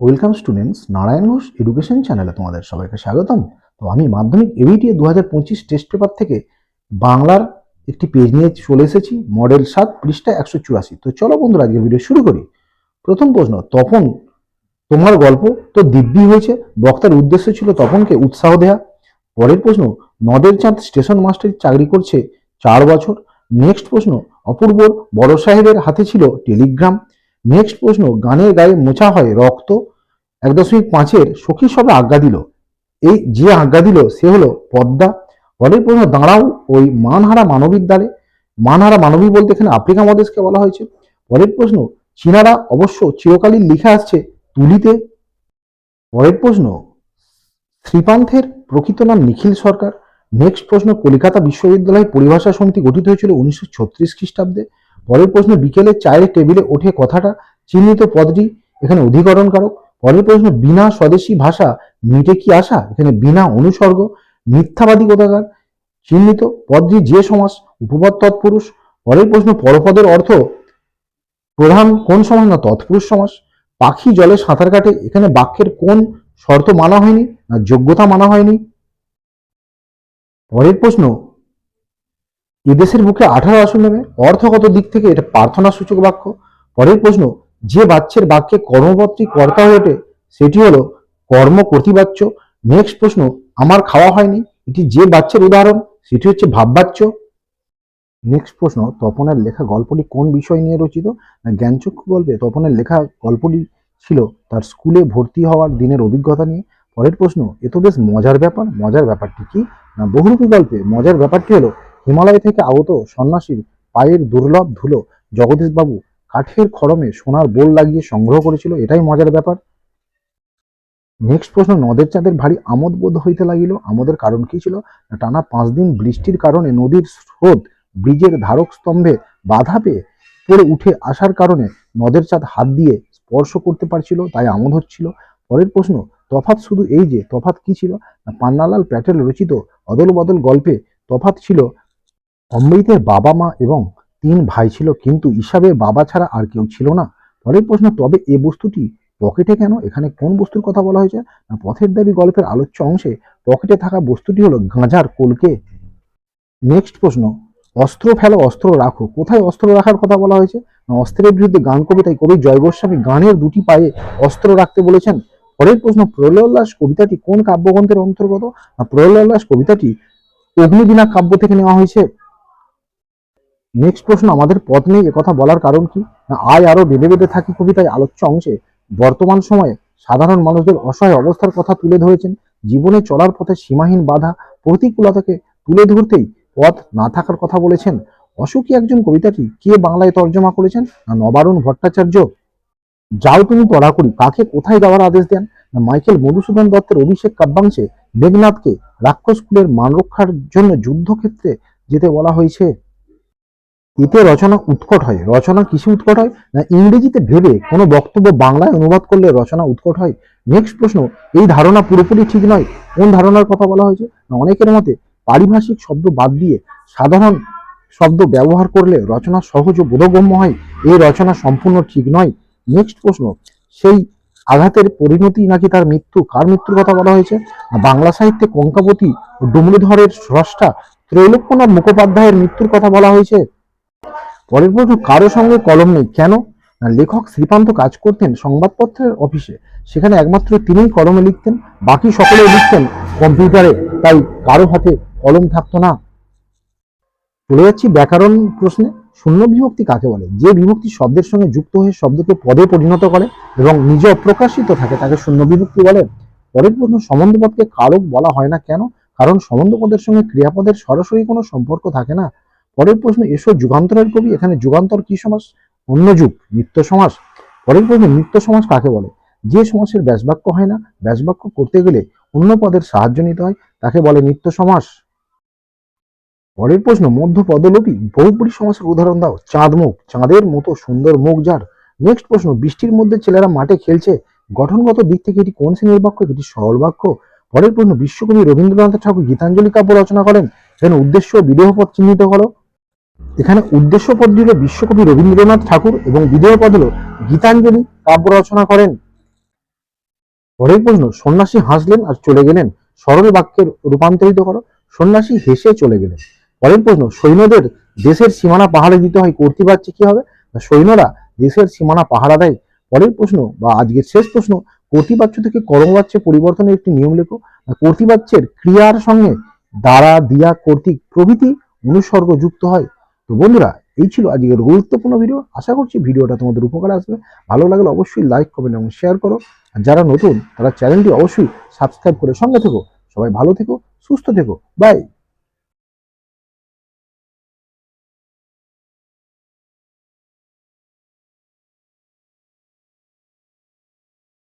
Welcome students, Narayan Ghosh education চ্যানেলে তোমাদের সবাইকে স্বাগতম। তো আমি মাধ্যমিক এবিটিএ 2025 টেস্ট পেপার থেকে বাংলার একটি পেজ নিয়ে চলে এসেছি, মডেল 7 পৃষ্ঠা 184। তো চলো বন্ধুরা, আজকের ভিডিও শুরু করি। প্রথম প্রশ্ন, তপন তোমার গল্প তো দিব্যি হয়েছে। বক্তার উদ্দেশ্য ছিল তপনকে উৎসাহ দেয়া। পরের প্রশ্ন, নদের চাঁদ স্টেশন মাস্টারের চাকরি করছে 4 বছর। নেক্সট প্রশ্ন, অপূর্বর বড় সাহেবের হাতে ছিল টেলিগ্রাম। নেক্সট প্রশ্ন, গানের গায়ে মোছা হয় রক্ত। 1.5-এর সখী সবে আজ্ঞা দিল। এই যে আজ্ঞা দিল সে হলো পদ্মা। পরের প্রশ্ন, দাঁড়াও ওই মানহারা মানবীর দ্বারে। মানহারা মানবী বলতে এখানে আফ্রিকা মহাদেশকে বলা হয়েছে। পরের প্রশ্ন, চীনারা অবশ্য চিরকালই লিখে আসছে তুলিতে। পরের প্রশ্ন, শ্রীপান্থের প্রকৃত নাম নিখিল সরকার। নেক্সট প্রশ্ন, কলকাতা বিশ্ববিদ্যালয় পরিভাষা সমিতি গঠিত হয়েছিল 1936 খ্রিস্টাব্দে। পরের প্রশ্ন, বিকেলে চায়ের টেবিলে ওঠে কথাটা, চিহ্নিত পদটি এখানে অধিকরণ কারক। পরের প্রশ্ন, বিনা স্বদেশী ভাষা মিটে কি আশা, এখানে বিনা অনুসর্গ। মিথ্যাবাদী কোথাকার, চিহ্নিত পদটি যে সমাস, উপপদ তৎপুরুষ। পরের প্রশ্ন, পরপদের অর্থ প্রধান কোন সমাস, না তৎপুরুষ সমাস। পাখি জলে সাঁতার কাটে, এখানে বাক্যের কোন শর্ত মানা হয়নি, না যোগ্যতা মানা হয়নি। পরের প্রশ্ন, এদেশের বুকে 18 আসন নেবে, অর্থগত দিক থেকে এটা প্রার্থনা সূচক বাক্য। পরের প্রশ্ন, যে বাচ্চের বাক্যে কর্মপত্রী কর্তা হয়ে ওঠে সেটি হলো কর্ম কর্তৃবাচ্য। নেক্সট প্রশ্ন, আমার খাওয়া হয়নি, এটি যে বাচ্চের উদাহরণ সেটি হচ্ছে ভাববাচ্য। নেক্সট প্রশ্ন, তপনের লেখা গল্পটি কোন বিষয় নিয়ে রচিত, না জ্ঞানচক্ষু গল্পে। তপনের লেখা গল্পটি ছিল তার স্কুলে ভর্তি হওয়ার দিনের অভিজ্ঞতা নিয়ে। পরের প্রশ্ন, এ তো বেশ মজার ব্যাপার, মজার ব্যাপারটি কি, না বহুরূপী গল্পে মজার ব্যাপারটি হলো হিমালয় থেকে আগত সন্ন্যাসীর পায়ের দুর্লভ ধুলো জগদীশবাবু কাঠের খড়মে সোনার বোল লাগিয়ে সংগ্রহ করেছিল, এটাই মজার ব্যাপার। নেক্সট প্রশ্ন, নদের চাঁদের ভারী আমোদ বোধ হইতে লাগিল, আমোদের কারণ কি ছিল, না টানা 5 দিন বৃষ্টির কারণে নদীর স্রোত ব্রিজের ধারক স্তম্ভে বাধা পেয়ে পড়ে উঠে আসার কারণে নদের চাঁদ হাত দিয়ে স্পর্শ করতে পারছিল, তাই আমোদ হচ্ছিল। পরের প্রশ্ন, তফাৎ শুধু এই যে, তফাৎ কি ছিল, না পান্নালাল প্যাটেল রচিত অদল বদল গল্পে তফাৎ ছিল অমৃতের বাবা মা এবং 3 ভাই ছিল, কিন্তু ইসাবের বাবা ছাড়া আর কেউ ছিল না। পরের প্রশ্ন, তবে এ বস্তুটি পকেটে কেন, এখানে কোন বস্তুর কথা বলা হয়েছে, না পথের দাবি গল্পের আলোচ্য অংশে পকেটে থাকা বস্তুটি হলো গাঁজার কলকে। নেক্সট প্রশ্ন, অস্ত্র ফেলো অস্ত্র রাখো, কোথায় অস্ত্র রাখার কথা বলা হয়েছে, না অস্ত্রের বিরুদ্ধে গান কবিতায় কবি জয় গোস্বামী গানের 2টি পায়ে অস্ত্র রাখতে বলেছেন। পরের প্রশ্ন, প্রলয়োল্লাস কবিতাটি কোন কাব্যগ্রন্থের অন্তর্গত, না প্রলয়োল্লাস কবিতাটি অগ্নিবীণা কাব্য থেকে নেওয়া হয়েছে। নেক্সট প্রশ্ন, আমাদের পথ নেই একথা বলার কারণ কি, না আয় আরো বেঁধে বেঁধে থাকি কবিতায় আলোচ্য অংশে বর্তমান সময়ে সাধারণ মানুষদের অসহায় অবস্থার কথা তুলে ধরেছেন। জীবনে চলার পথে সীমাহীন বাধা প্রতিকূলতাকে তুলে ধরতেই পথ না থাকার কথা বলেছেন। অসুখী একজন কবিতাটি কে বাংলায় তর্জমা করেছেন, না নবারুণ ভট্টাচার্য। যাও তুমি তড়াকড়ি কাকে কোথায় যাওয়ার আদেশ দেন, না মাইকেল মধুসূদন দত্তের অভিষেক কাব্যাংশে মেঘনাথকে রাক্ষস কুলের মান রক্ষার জন্য যুদ্ধক্ষেত্রে যেতে বলা হয়েছে। এতে রচনা উৎকট হয়, রচনা কিসে উৎকট হয়, না ইংরেজিতে ভেবে কোনো বক্তব্য বাংলায় অনুবাদ করলে রচনা উৎকট হয়। নেক্সট প্রশ্ন, এই ধারণা পুরোপুরি ঠিক নয়, কোন ধারণার কথা বলা হয়েছে, না অনেকের মতে পারিভাষিক শব্দ বাদ দিয়ে সাধারণ শব্দ ব্যবহার করলে রচনা সহজ ও বোধগম্য হয়, এই রচনা সম্পূর্ণ ঠিক নয়। নেক্সট প্রশ্ন, সেই আঘাতের পরিণতি নাকি তার মৃত্যু, কার মৃত্যুর কথা বলা হয়েছে, না বাংলা সাহিত্যে কঙ্কাবতী ও ডুমরুধরের স্রষ্টা ত্রৈলোক্যনাথ মুখোপাধ্যায়ের মৃত্যুর কথা বলা হয়েছে। পরের প্রশ্ন, কারো সঙ্গে কলম নেই কেন, না লেখক শ্রীপান্ত কাজ করতেন সংবাদপত্রের অফিসে, সেখানে একমাত্র তিনিই কলমে লিখতেন, বাকি সকলেই লিখতেন কম্পিউটারে, তাই কারো হাতে কলম থাকতো না। চলে যাচ্ছি ব্যাকরণ প্রশ্নে। শূন্য বিভক্তি কাকে বলে, যে বিভক্তি শব্দের সঙ্গে যুক্ত হয়ে শব্দকে পদে পরিণত করে এবং নিজে অপ্রকাশিত থাকে তাকে শূন্য বিভক্তি বলে। পরের প্রশ্ন, সম্বন্ধপদকে কারক বলা হয় না কেন, কারণ সম্বন্ধপদের সঙ্গে ক্রিয়াপদের সরাসরি কোনো সম্পর্ক থাকে না। পরের প্রশ্ন, এসো যুগান্তরের কবি, এখানে যুগান্তর কি সমাস, অন্য যুগ, নিত্য সমাস। পরের প্রশ্ন, নিত্য সমাস কাকে বলে, যে সমাসের ব্যাসবাক্য হয় না, ব্যাসবাক্য করতে গেলে অন্য পদের সাহায্য নিতে হয়, তাকে বলে নিত্য সমাস। পরের প্রশ্ন, মধ্য পদলোপী বহুব্রী সমাসের উদাহরণ দাও, চাঁদ মুখ, চাঁদের মতো সুন্দর মুখ যার। নেক্সট প্রশ্ন, বৃষ্টির মধ্যে ছেলেরা মাঠে খেলছে, গঠনগত দিক থেকে এটি কোন শ্রেণীর বাক্য, এটি সরল বাক্য। পরের প্রশ্ন, বিশ্বকবি রবীন্দ্রনাথ ঠাকুর গীতাঞ্জলি কাব্য রচনা করেন, এখানে উদ্দেশ্য ও বিদেহ পদ চিহ্নিত করো। এখানে উদ্দেশ্য পদটি হল বিশ্বকবি রবীন্দ্রনাথ ঠাকুর এবং বিদেহ পদ হল গীতাঞ্জলি কাব্য রচনা করেন। পরের প্রশ্ন, সন্ন্যাসী হাসলেন আর চলে গেলেন, সরল বাক্যে রূপান্তরিত করো। সন্ন্যাসী হেসে চলে গেলেন। পরের প্রশ্ন, সৈন্যদের দেশের সীমানা পাহারা দিতে হয়, কর্তৃবাচ্যে কি হবে? না, সৈন্যরা দেশের সীমানা পাহারা দেয়। পরের প্রশ্ন বা আজকের শেষ প্রশ্ন, কর্তৃবাচ্য থেকে কর্মবাচ্যে পরিবর্তনের একটি নিয়ম লেখো। না, কর্তৃবাচ্যের ক্রিয়ার সঙ্গে দ্বারা, দিয়া, কর্তৃক প্রভৃতি অনুসর্গ যুক্ত হয়। তো বন্ধুরা, এই ছিল আজকের গুরুত্বপূর্ণ ভিডিও। আশা করছি ভিডিওটা তোমাদের উপকারে আসবে। ভালো লাগলে অবশ্যই লাইক, কমেন্ট এবং শেয়ার করো। আর যারা নতুন তারা চ্যানেলটি অবশ্যই সাবস্ক্রাইব করে সঙ্গে থেকো। সবাই ভালো থেকো, সুস্থ থেকো, বাই।